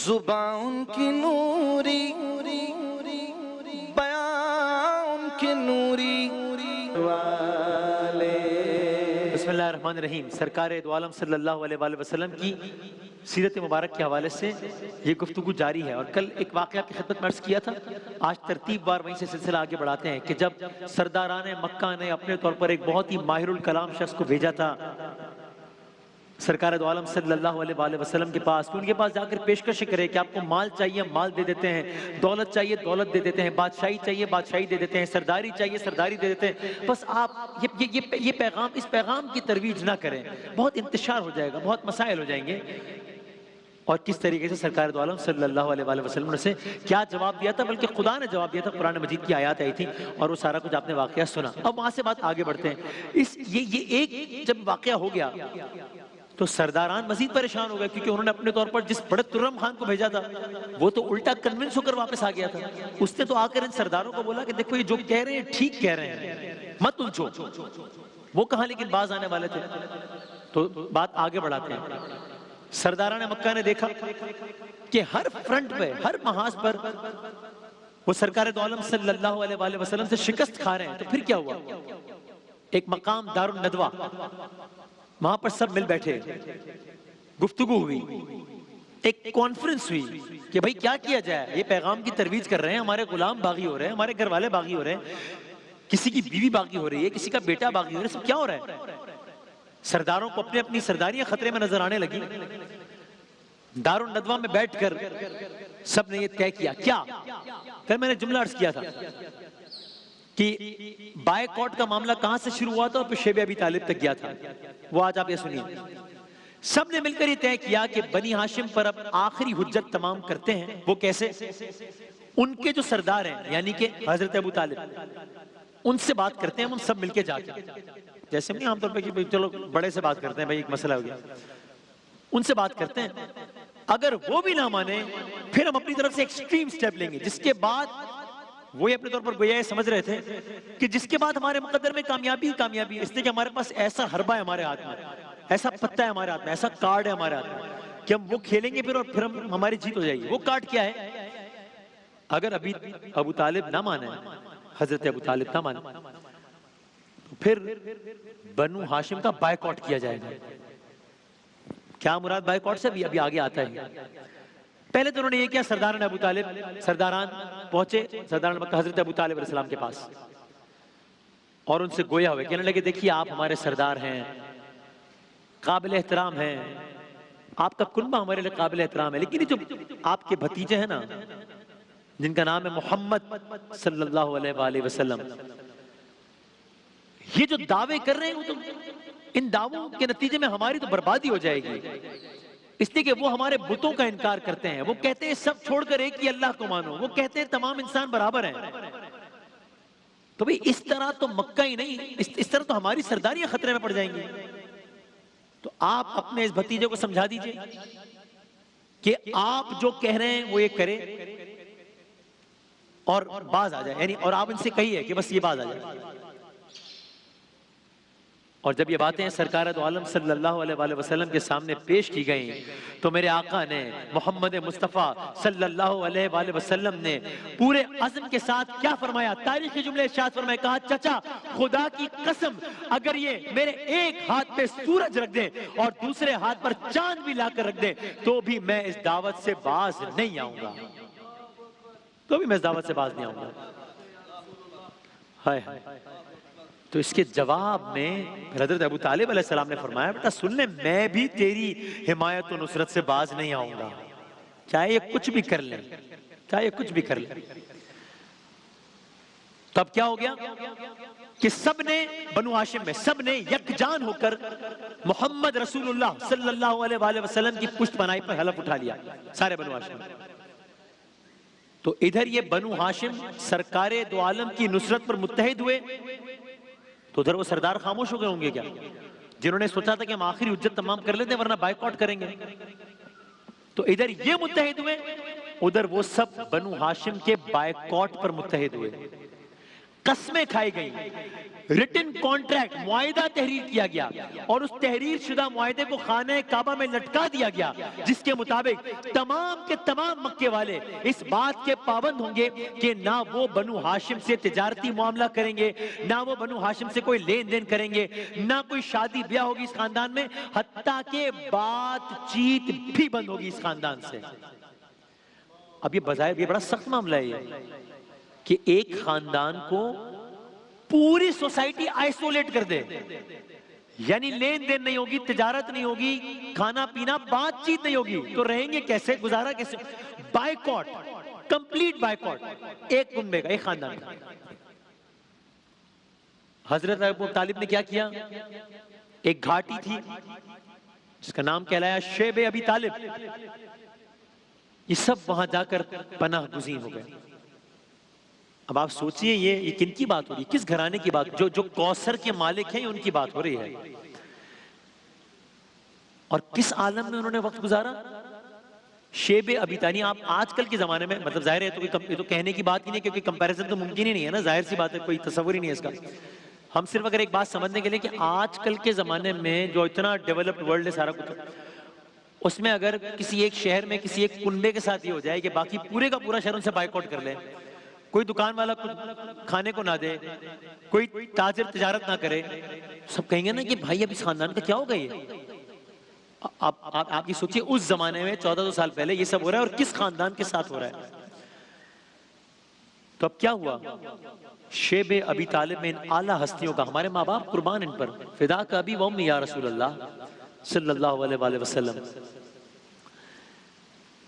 زبان ان کی نوری، بیان ان کی نوری والے۔ بسم اللہ الرحمن الرحیم۔ سرکار دو عالم صلی اللہ علیہ وآلہ وسلم کی سیرت مبارک کے حوالے سے یہ گفتگو جاری ہے، اور کل ایک واقعہ کی خدمت میں عرض کیا تھا، آج ترتیب وار وہیں سے سلسلہ آگے بڑھاتے ہیں کہ جب سرداران مکہ نے اپنے طور پر ایک بہت ہی ماہر الکلام شخص کو بھیجا تھا سرکار دو عالم صلی اللہ علیہ وآلہ وسلم کے پاس، کہ ان کے پاس جا کر پیشکش کرے کہ آپ کو مال چاہیے مال دے دیتے ہیں، دولت چاہیے دولت دے دیتے ہیں، بادشاہی چاہیے بادشاہی دے دیتے ہیں، سرداری چاہیے سرداری دے دیتے ہیں، بس آپ یہ پیغام، اس پیغام کی ترویج نہ کریں، بہت انتشار ہو جائے گا، بہت مسائل ہو جائیں گے۔ اور کس طریقے سے سرکار دو عالم صلی اللہ علیہ وآلہ وسلم نے کیا جواب دیا تھا، بلکہ خدا نے جواب دیا تھا، قرآن مجید کی آیات آئی تھیں اور وہ سارا کچھ آپ نے واقعہ سنا۔ اب وہاں سے بات آگے بڑھتے ہیں۔ یہ ایک جب واقعہ ہو گیا تو سرداران مزید پریشان ہو گئے، کیونکہ انہوں نے اپنے طور پر جس بڑے ترم خان کو بھیجا تھا وہ تو الٹا کنونس ہو کر واپس آ گیا تھا۔ اس نے تو آ کر ان سرداروں کو بولا کہ دیکھو یہ جو کہہ رہے ہیں ٹھیک کہہ رہے ہیں، مت الجھو۔ وہ کہاں لیکن باز آنے والے تھے، تو بات آگے بڑھاتے ہیں۔ سرداران مکہ نے دیکھا کہ ہر فرنٹ پہ، ہر محاذ پر وہ سرکار دو عالم صلی اللہ علیہ وآلہ وسلم سے شکست کھا رہے ہیں، تو پھر کیا ہوا؟ ایک مقام دار الندوہ، وہاں پر سب مل بیٹھے، گفتگو ہوئی، ایک کانفرنس ہوئی کہ بھئی کیا کیا جائے، یہ پیغام کی ترویج کر رہے ہیں، ہمارے غلام باغی ہو رہے ہیں، ہمارے گھر والے باغی ہو رہے ہیں، کسی کی بیوی باغی ہو رہی ہے، کسی کا بیٹا باغی ہو رہا ہے، سب کیا ہو رہا ہے؟ سرداروں کو اپنی اپنی سرداریاں خطرے میں نظر آنے لگی۔ دار الندوہ میں بیٹھ کر سب نے یہ طے کیا، کیا پھر میں نے جملہ عرض کیا تھا کہ بائیکاٹ کا معاملہ کہاں سے شروع ہوا تھا اور پھر شیب ابی طالب تک گیا تھا، وہ آج آپ یہ سنیے۔ سب نے مل کر یہ طے کیا کہ بنی ہاشم پر اب آخری حجت تمام کرتے ہیں۔ وہ کیسے؟ ان کے جو سردار ہیں یعنی کہ حضرت ابو طالب، ان سے بات کرتے ہیں، ان سب مل کے جا کے، جیسے ہم عام طور پہ کہ چلو بڑے سے بات کرتے ہیں، بھائی ایک مسئلہ ہو گیا، ان سے بات کرتے ہیں۔ اگر وہ بھی نہ مانے پھر ہم اپنی طرف سے ایکسٹریم سٹیپ لیں گے، جس کے بعد وہ اپنے طور پر گویا یہ سمجھ رہے تھے کہ جس کے بعد ہمارے مقدر میں کامیابی ہی کامیابی ہے، اس لیے کہ ہمارے پاس ایسا حربہ ہے ہمارے ہاتھ میں، ایسا پتہ ہے ہمارے ہاتھ میں، ایسا کارڈ ہے ہمارے ہاتھ میں کہ ہم وہ کھیلیں گے پھر، اور پھر ہماری جیت ہو جائے گی۔ وہ کارڈ کیا ہے؟ اگر ابھی ابو طالب نہ مانے، حضرت ابو طالب نہ مانے، تو پھر بنو ہاشم کا بائیکاٹ کیا جائے گا۔ کیا مراد بائیکاٹ سے؟ ابھی آگے آتا ہے۔ پہلے تو انہوں نے یہ کیا، سرداران ابو طالب، سرداران پہنچے سرداران مکہ حضرت ابو طالب علیہ السلام کے پاس اور ان سے گویا ہوئے، کہنے لگے دیکھیے آپ ہمارے سردار ہیں، قابل احترام ہیں، آپ کا کنبہ ہمارے لئے قابل احترام ہے، لیکن یہ جو آپ کے بھتیجے ہیں نا جن کا نام ہے محمد صلی اللہ علیہ وآلہ وسلم، یہ جو دعوے کر رہے ہیں ان دعووں کے نتیجے میں ہماری تو بربادی ہو جائے گی، اس لیے کہ وہ ہمارے بتوں کا انکار کرتے ہیں، وہ کہتے ہیں سب چھوڑ کر ایک ہی اللہ کو مانو، وہ کہتے ہیں تمام انسان برابر ہیں۔ تو بھئی اس طرح تو مکہ ہی نہیں، اس طرح تو ہماری سرداریاں خطرے میں پڑ جائیں گی۔ تو آپ اپنے اس بھتیجے کو سمجھا دیجئے کہ آپ جو کہہ رہے ہیں وہ یہ کرے اور باز آ جائے، یعنی اور آپ ان سے کہیے کہ بس یہ باز آ جائے۔ اور جب یہ باتیں سرکار دو عالم صلی اللہ علیہ وآلہ وسلم کے سامنے پیش کی گئیں تو میرے آقا نے محمد مصطفیٰ صلی اللہ علیہ وآلہ وسلم نے پورے عزم کے ساتھ کیا فرمایا؟ تاریخی جملے ارشاد فرمایا، کہا چچا خدا کی قسم اگر یہ میرے ایک ہاتھ پہ سورج رکھ دیں اور دوسرے ہاتھ پر چاند بھی لا کر رکھ دیں تو بھی میں اس دعوت سے باز نہیں آؤں گا، تو بھی میں اس دعوت سے باز نہیں آؤں گا۔ ہائے تو اس کے جواب میں حضرت ابو طالب علیہ السلام نے فرمایا، بیٹا سن لے، میں بھی تیری حمایت و نصرت سے باز نہیں آؤں گا، چاہے یہ کچھ بھی کر لیں، چاہے یہ کچھ بھی کر لیں۔ تو اب کیا ہو گیا کہ سب نے بنو ہاشم میں سب نے یکجان ہو کر محمد رسول اللہ صلی اللہ علیہ وآلہ وسلم کی پشت بنائی پر حلف اٹھا لیا، سارے بنو ہاشم۔ تو ادھر یہ بنو ہاشم سرکار دو عالم کی نصرت پر متحد ہوئے، تو ادھر وہ سردار خاموش ہو گئے ہوں گے کیا، جنہوں نے سوچا تھا کہ ہم آخری حجت تمام کر لیتے ہیں ورنہ بائیکاٹ کریں گے۔ تو ادھر یہ متحد ہوئے، ادھر وہ سب بنو ہاشم کے بائیکاٹ پر متحد ہوئے۔ قسمیں کھائی گئیں، ریٹن کانٹریکٹ معاہدہ تحریر کیا گیا اور اس تحریر شدہ معاہدے کو خانہ کعبہ میں لٹکا دیا گیا، جس کے مطابق تمام کے تمام مکے والے اس بات کے پابند ہوں گے کہ نہ وہ بنو ہاشم سے تجارتی معاملہ کریں گے، نہ وہ بنو ہاشم سے کوئی لین دین کریں گے، نہ کوئی شادی بیاہ ہوگی اس خاندان میں، حتیٰ کہ بات چیت بھی بند ہوگی اس خاندان سے۔ اب یہ بظاہر یہ بڑا سخت معاملہ ہے یہ کہ ایک خاندان کو پوری سوسائٹی آئسولیٹ کر دے، یعنی لین دین نہیں ہوگی، تجارت نہیں ہوگی، کھانا پینا بات چیت نہیں ہوگی، تو رہیں گے کیسے، گزارا کیسے؟ بائیکاٹ، کمپلیٹ بائیکاٹ ایک کنبے کا، ایک خاندان کا۔ حضرت ابو طالب نے کیا کیا؟ ایک گھاٹی تھی جس کا نام کہلایا شیب ابی طالب، یہ سب وہاں جا کر پناہ گزین ہو گئے۔ اب آپ سوچئے یہ کن کی بات ہو رہی ہے، کس گھرانے کی بات، جو کوثر کے مالک ہیں ان کی بات ہو رہی ہے، اور کس عالم میں انہوں نے وقت گزارا؟ شیب ابی طالب۔ آپ آج کل کے زمانے میں، مطلب ظاہر ہے یہ تو کہنے کی بات ہی نہیں، کیونکہ کمپیریزن تو ممکن ہی نہیں ہے نا، ظاہر سی بات ہے، کوئی تصور ہی نہیں ہے اس کا۔ ہم صرف اگر ایک بات سمجھنے کے لیے کہ آج کل کے زمانے میں جو اتنا ڈیولپڈ ورلڈ ہے سارا کچھ، اس میں اگر کسی ایک شہر میں کسی ایک کنبے کے ساتھ یہ ہو جائے کہ باقی پورے کا پورا شہر ان سے بائیکاٹ کر لے، کوئی دکان والا کھانے کو نہ دے، کوئی تاجر تجارت نہ کرے، سب کہیں گے نا کہ بھائی اب اس خاندان کا کیا ہوگا یہ؟ آپ یہ سوچئے اس زمانے میں 1400 سال پہلے یہ سب ہو رہا ہے، اور کس خاندان کے ساتھ ہو رہا ہے؟ تو اب کیا ہوا؟ شیب ابی طالب میں ان اعلیٰ ہستیوں کا، ہمارے ماں باپ قربان ان پر، فدا کا ابی و امی یا رسول اللہ صلی اللہ علیہ وآلہ وسلم،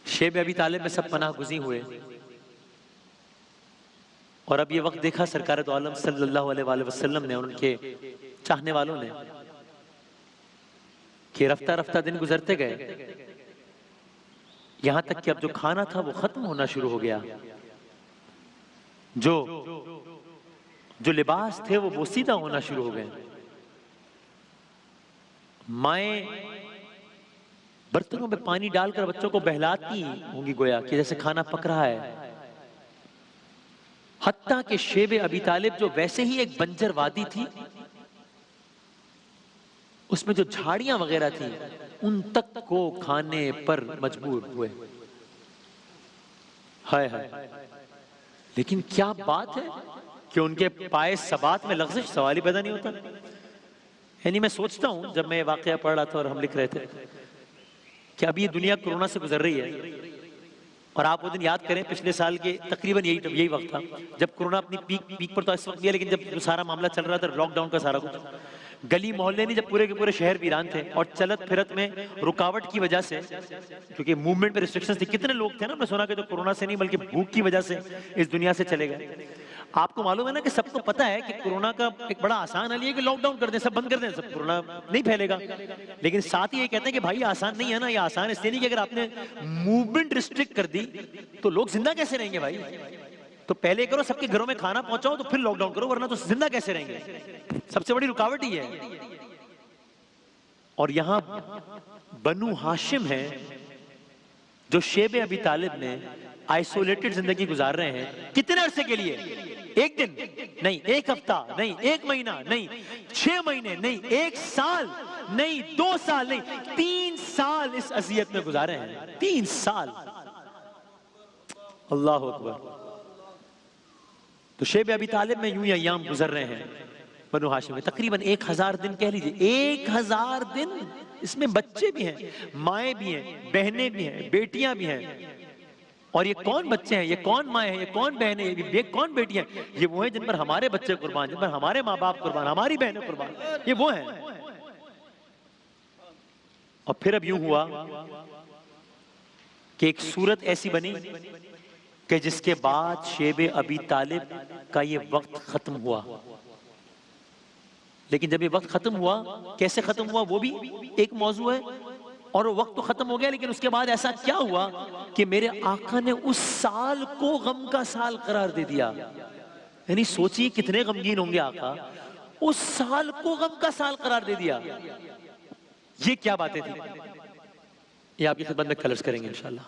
شیب ابی طالب میں سب پناہ گزین ہوئے۔ اور اب یہ وقت دیکھا سرکار دو عالم صلی اللہ علیہ وآلہ وسلم نے اور ان کے چاہنے والوں نے کہ رفتہ رفتہ دن گزرتے گئے، یہاں تک کہ اب جو کھانا تھا وہ ختم ہونا شروع ہو گیا، جو لباس تھے وہ بوسیدہ ہونا شروع ہو گئے، مائیں برتنوں میں پانی ڈال کر بچوں کو بہلاتی ہوں گی گویا کہ جیسے کھانا پک رہا ہے، حتیٰ کہ شیب ابی طالب جو ویسے ہی ایک بنجر وادی تھی، اس میں جو جھاڑیاں وغیرہ تھی ان تک کو کھانے پر مجبور ہوئے۔ ہائے ہائے، لیکن کیا بات ہے کہ ان کے پائے ثبات میں لغزش، سوال ہی پیدا نہیں ہوتا۔ یعنی میں سوچتا ہوں جب میں واقعہ پڑھ رہا تھا اور ہم لکھ رہے تھے کہ اب یہ دنیا کرونا سے گزر رہی ہے، اور آپ وہ دن یاد کریں پچھلے سال کے تقریباً یہی وقت تھا جب کرونا اپنی پیک پر تو اس وقت بھی ہے، لیکن جب جو سارا معاملہ چل رہا تھا لاک ڈاؤن کا سارا کچھ، گلی محلے نہیں، جب پورے کے پورے شہر ویران تھے، اور چلت پھرت میں رکاوٹ کی وجہ سے، کیونکہ موومنٹ پہ ریسٹرکشنز تھی، کتنے لوگ تھے نا، میں سنا کہ جو کرونا سے نہیں بلکہ بھوک کی وجہ سے اس دنیا سے چلے گئے۔ آپ کو معلوم ہے نا کہ سب کو پتا ہے کہ کرونا کا ایک بڑا آسان حل یہ ہے کہ لاک ڈاؤن کر دیں، سب بند کر دیں، سب کرونا نہیں پھیلے گا، لیکن ساتھ ہی یہ کہتے ہیں کہ بھائی آسان نہیں ہے نا، یہ آسان اس لیے نہیں کہ اگر آپ نے موومنٹ ریسٹرکٹ کر دی تو لوگ زندہ کیسے رہیں گے بھائی؟ تو پہلے کرو سب کے گھروں میں کھانا پہنچاؤ تو پھر لاک ڈاؤن کرو، ورنہ تو زندہ کیسے رہیں گے؟ سب سے بڑی رکاوٹ ہی ہے۔ اور یہاں بنو ہاشم ہے جو شیب ابی طالب نے آئسولیٹڈ زندگی گزار رہے ہیں، کتنے عرصے کے لیے؟ ایک دن نہیں، ایک ہفتہ نہیں، ایک مہینہ نہیں، 6 مہینے نہیں، 1 سال نہیں، 2 سال نہیں، 3 سال اس اذیت میں گزارے ہیں، 3 سال۔ اللہ اکبر۔ تو شیب ابی طالب میں یوں ہی ایام گزر رہے ہیں بنو ہاشم میں، تقریباً 1000 دن کہہ لیجئے، 1000 دن، اس میں بچے بھی ہیں، مائیں بھی ہیں، بہنیں بھی ہیں، بیٹیاں بھی ہیں، اور یہ کون بچے ہیں، یہ کون مائیں ہیں، یہ کون بہنیں ہیں، یہ کون بیٹیاں ہیں؟ یہ وہ ہیں جن پر ہمارے بچے قربان، جن پر ہمارے ماں باپ قربان، ہماری بہنیں قربان، یہ وہ ہیں۔ اور پھر اب یوں ہوا کہ ایک صورت ایسی بنی کہ جس کے بعد شیب ابی طالب کا یہ وقت ختم ہوا، لیکن جب یہ وقت ختم ہوا، کیسے ختم ہوا وہ بھی ایک موضوع ہے، اور وہ وقت تو ختم ہو گیا، لیکن اس کے بعد ایسا کیا ہوا کہ میرے آقا نے اس سال کو غم کا سال قرار دے دیا۔ یعنی سوچئے کتنے غمگین ہوں گے آقا، اس سال کو غم کا سال قرار دے دیا۔ یہ کیا باتیں تھیں، یہ آپ کی خدمت میں کلرز کریں گے انشاءاللہ۔